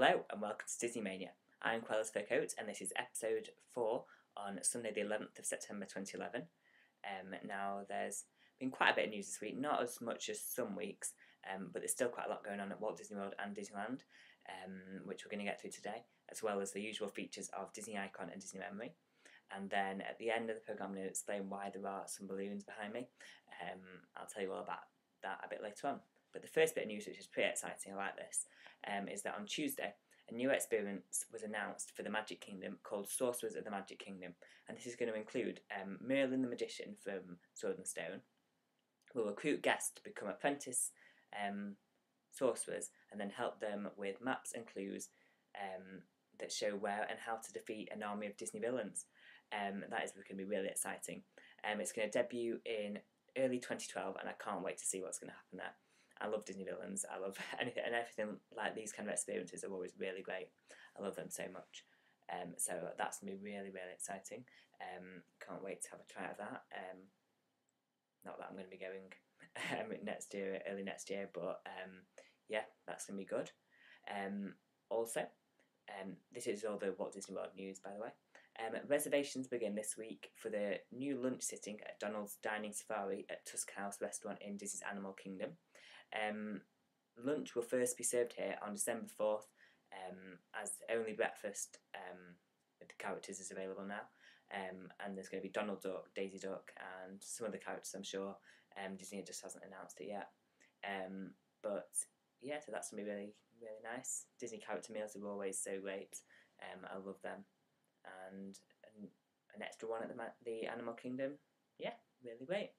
Hello and welcome to Disney Mania. I'm CruellasFurCoat and this is episode 4 on Sunday the 11th of September 2011. Now there's been quite a bit of news this week, not as much as some weeks, but there's still quite a lot going on at Walt Disney World and Disneyland, which we're going to get through today, as well as the usual features of Disney Icon and Disney Memory. And then at the end of the programme I'm going to explain why there are some balloons behind me. I'll tell you all about that a bit later on. But the first bit of news, which is pretty exciting, I like this, is that on Tuesday a new experience was announced for the Magic Kingdom called Sorcerers of the Magic Kingdom, and this is going to include Merlin the Magician from Sword and Stone will recruit guests to become apprentice sorcerers and then help them with maps and clues that show where and how to defeat an army of Disney villains. That is going to be really exciting. It's going to debut in early 2012 and I can't wait to see what's going to happen there. I love Disney villains, I love anything and everything like these kind of experiences are always really great. I love them so much. So that's going to be really, really exciting. Can't wait to have a try of that. Not that I'm going to be going next year, early next year, but yeah, that's going to be good. Also, this is all the Walt Disney World news, by the way. Reservations begin this week for the new lunch sitting at Donald's Dining Safari at Tusk House Restaurant in Disney's Animal Kingdom. Lunch will first be served here on December 4th, as only breakfast with the characters is available now. And there's going to be Donald Duck, Daisy Duck, and some other characters, I'm sure. Disney just hasn't announced it yet. But yeah, so that's going to be really, really nice. Disney character meals are always so great. I love them. And an extra one at the Animal Kingdom. Yeah, really great.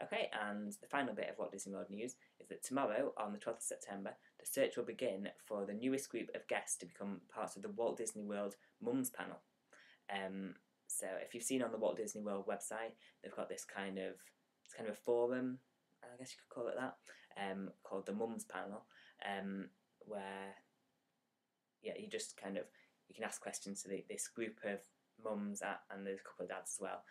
Okay, and the final bit of Walt Disney World news is that tomorrow, on the 12th of September, the search will begin for the newest group of guests to become parts of the Walt Disney World Mums panel. So if you've seen on the Walt Disney World website, they've got it's kind of a forum, I guess you could call it that, called the Mums panel, where you just you can ask questions to this group of mums and there's a couple of dads as well,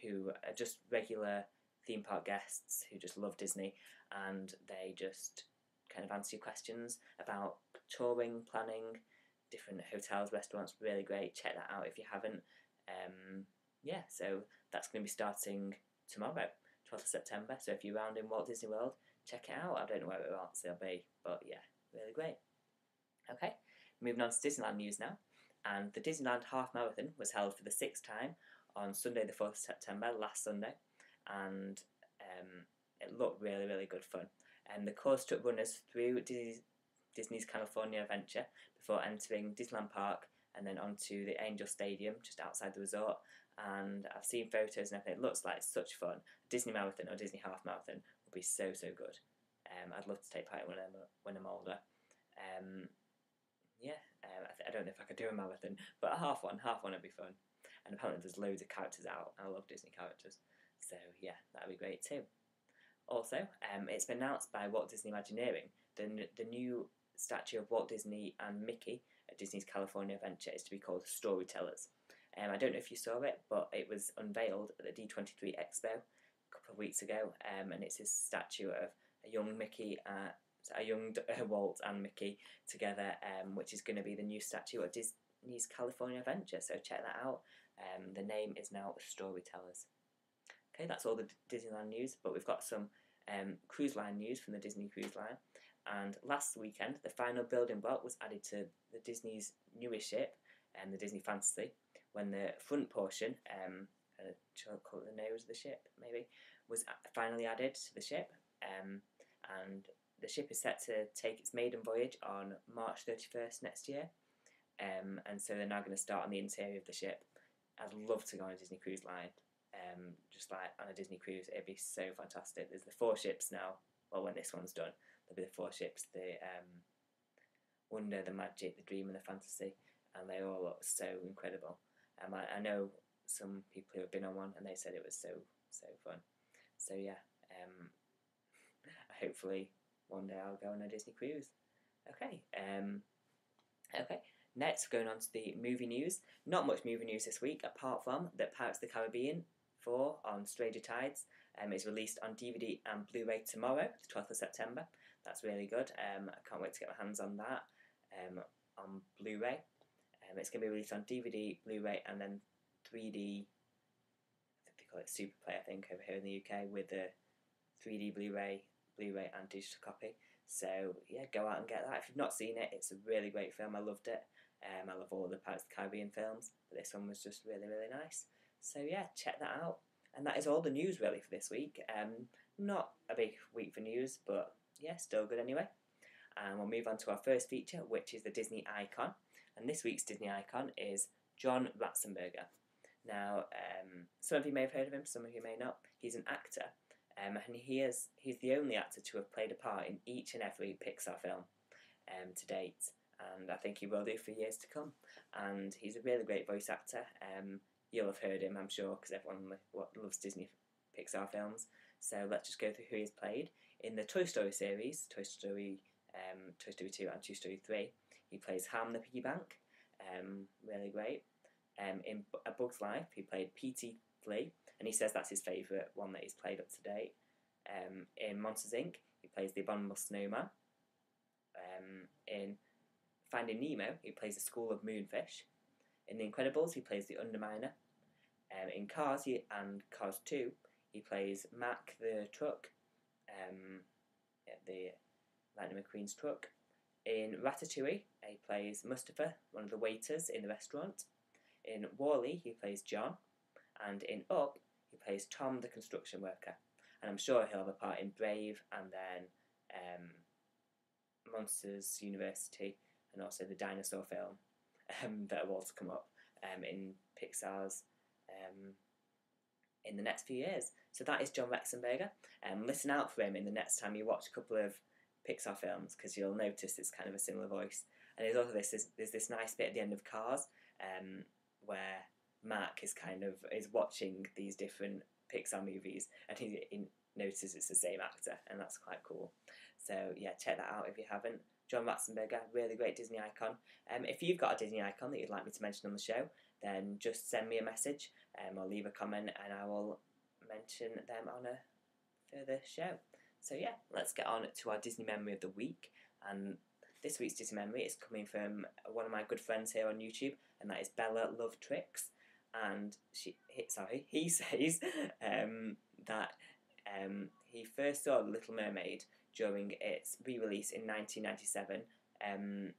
who are just regular theme park guests who just love Disney, and they just kind of answer your questions about touring, planning, different hotels, restaurants. Really great. Check that out if you haven't. Yeah, so that's going to be starting tomorrow, 12th of September. So if you're around in Walt Disney World, check it out. I don't know where else it'll be, but yeah, really great. Okay, moving on to Disneyland news now. And the Disneyland Half Marathon was held for the 6th time on Sunday the 4th of September, last Sunday. And it looked really, really good fun. And the course took runners through Disney's California Adventure before entering Disneyland Park and then onto the Angel Stadium just outside the resort. And I've seen photos and everything. It looks like such fun. Disney Marathon or Disney Half Marathon would be so, so good. I'd love to take part in when I'm older. I don't know if I could do a marathon, but a half one would be fun. And apparently there's loads of characters out. I love Disney characters, so yeah, that'd be great too. Also, it's been announced by Walt Disney Imagineering the new statue of Walt Disney and Mickey at Disney's California Adventure is to be called Storytellers. I don't know if you saw it, but it was unveiled at the D23 Expo a couple of weeks ago, and it's a statue of a young Mickey, a young Walt and Mickey together, which is going to be the new statue at Disney's California Adventure, so check that out. The name is now Storytellers. Okay, that's all the Disneyland news, but we've got some cruise line news from the Disney Cruise Line. And last weekend, the final building block was added to the Disney's newest ship, the Disney Fantasy, when the front portion, shall I call it the nose of the ship, maybe, was finally added to the ship. And the ship is set to take its maiden voyage on March 31st next year. And so they're now going to start on the interior of the ship. I'd love to go on a Disney Cruise Line. Just like on a Disney cruise, it'd be so fantastic. There's the 4 ships now. Well, when this one's done, there'll be the 4 ships: the Wonder, the Magic, the Dream, and the Fantasy, and they all look so incredible. I know some people who have been on one, and they said it was so fun. So yeah, hopefully one day I'll go on a Disney cruise. Okay. Next, going on to the movie news. Not much movie news this week, apart from that Pirates of the Caribbean 4 on Stranger Tides is released on DVD and Blu-ray tomorrow, the 12th of September. That's really good. I can't wait to get my hands on that. on Blu-ray. It's going to be released on DVD, Blu-ray, and then 3D. I think they call it Superplay, I think, over here in the UK, with the 3D Blu-ray and digital copy. So yeah, go out and get that. If you've not seen it, it's a really great film. I loved it. I love all the Pirates of the Caribbean films, but this one was just really, really nice. So yeah, check that out. And that is all the news really for this week. Not a big week for news, but yeah, still good anyway. And we'll move on to our first feature, which is the Disney icon. And this week's Disney icon is John Ratzenburger. Now, some of you may have heard of him, some of you may not. He's an actor, and he's the only actor to have played a part in each and every Pixar film to date. And I think he will do for years to come. And he's a really great voice actor. You'll have heard him, I'm sure, because everyone loves Disney Pixar films. So let's just go through who he's played. In the Toy Story series, Toy Story 2 and Toy Story 3, he plays Ham the Piggy Bank. Really great. In A Bug's Life, he played P.T. Flea, and he says that's his favourite one that he's played up to date. In Monsters Inc., he plays the Abominable Snowman. In Finding Nemo, he plays the School of Moonfish. In The Incredibles, he plays the Underminer. In Cars and Cars 2, he plays Mack the truck, the Lightning McQueen's truck. In Ratatouille, he plays Mustafa, one of the waiters in the restaurant. In WALL-E, he plays John. And in Up, he plays Tom the construction worker. And I'm sure he'll have a part in Brave and then Monsters University, and also the dinosaur film that are all to come up in Pixar's in the next few years. So that is John Ratzenberger. Listen out for him in the next time you watch a couple of Pixar films, because you'll notice it's kind of a similar voice. And there's also there's this nice bit at the end of Cars where Mark is watching these different Pixar movies, and he notices it's the same actor, and that's quite cool. So yeah, check that out if you haven't. John Ratzenberger, really great Disney icon. If you've got a Disney icon that you'd like me to mention on the show, then just send me a message or leave a comment, and I will mention them on a further show. So yeah, let's get on to our Disney memory of the week. And this week's Disney memory is coming from one of my good friends here on YouTube, and that is BellaLoveTrixx. And he says that he first saw The Little Mermaid during its re-release in 1997, and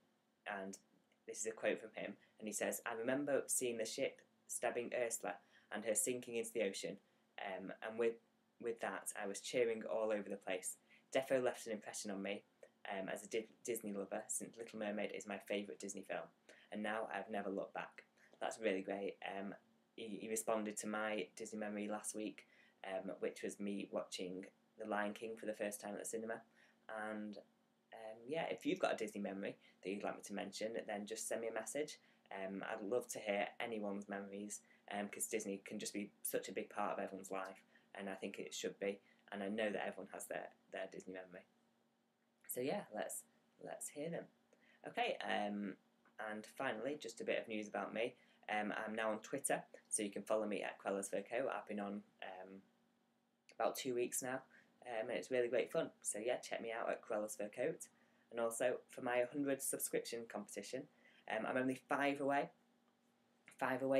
this is a quote from him, and he says, "I remember seeing the ship stabbing Ursula and her sinking into the ocean, and with that I was cheering all over the place. Defo left an impression on me as a Disney lover, since Little Mermaid is my favourite Disney film, and now I've never looked back." That's really great. He responded to my Disney memory last week, which was me watching The Lion King for the first time at the cinema. And yeah, if you've got a Disney memory that you'd like me to mention, then just send me a message. I'd love to hear anyone's memories, because Disney can just be such a big part of everyone's life, and I think it should be. And I know that everyone has their Disney memory. So yeah, let's hear them. Okay, and finally, just a bit of news about me. I'm now on Twitter, so you can follow me at CruellasFurCoat. I've been on about 2 weeks now, and it's really great fun. So yeah, check me out at CruellasFurCoat. And also, for my 100 subscription competition, I'm only 5 away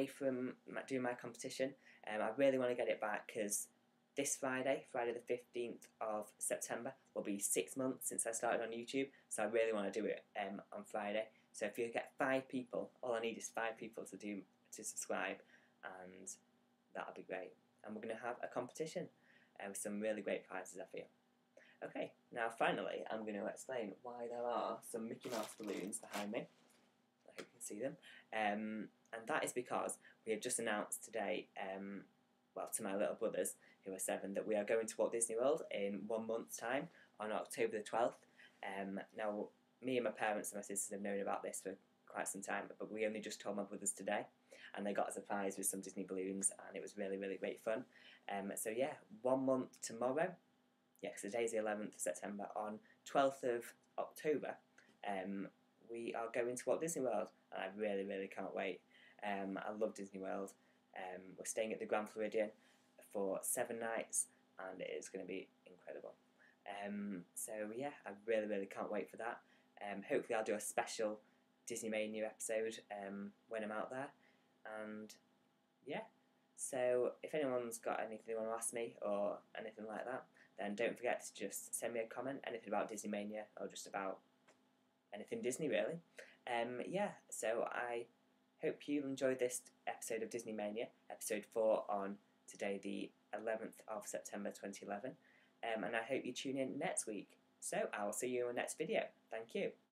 from doing my competition. I really want to get it back, because this Friday the 15th of September, will be 6 months since I started on YouTube, so I really want to do it on Friday. So if you get 5 people, all I need is 5 people to subscribe, and that'll be great. And we're going to have a competition with some really great prizes, I feel. Okay, now finally, I'm going to explain why there are some Mickey Mouse balloons behind me. I hope you can see them. And that is because we have just announced today, well, to my little brothers, who are 7, that we are going to Walt Disney World in 1 month's time, on October the 12th. Now, me and my parents and my sisters have known about this for quite some time, but we only just told my brothers today, and they got a surprise with some Disney balloons, and it was really, really great fun. So yeah, 1 month tomorrow, yeah, because today's the 11th of September, on 12th of October, we are going to Walt Disney World, and I really, really can't wait. I love Disney World. We're staying at the Grand Floridian for 7 nights, and it is going to be incredible. So yeah, I really, really can't wait for that. Hopefully I'll do a special Disney Mania episode when I'm out there. And yeah, so if anyone's got anything they want to ask me or anything like that, then don't forget to just send me a comment, anything about Disney Mania or just about anything Disney really. Yeah, so I hope you enjoyed this episode of Disney Mania, episode 4 on today the 11th of September 2011, and I hope you tune in next week. So I will see you in the next video. Thank you.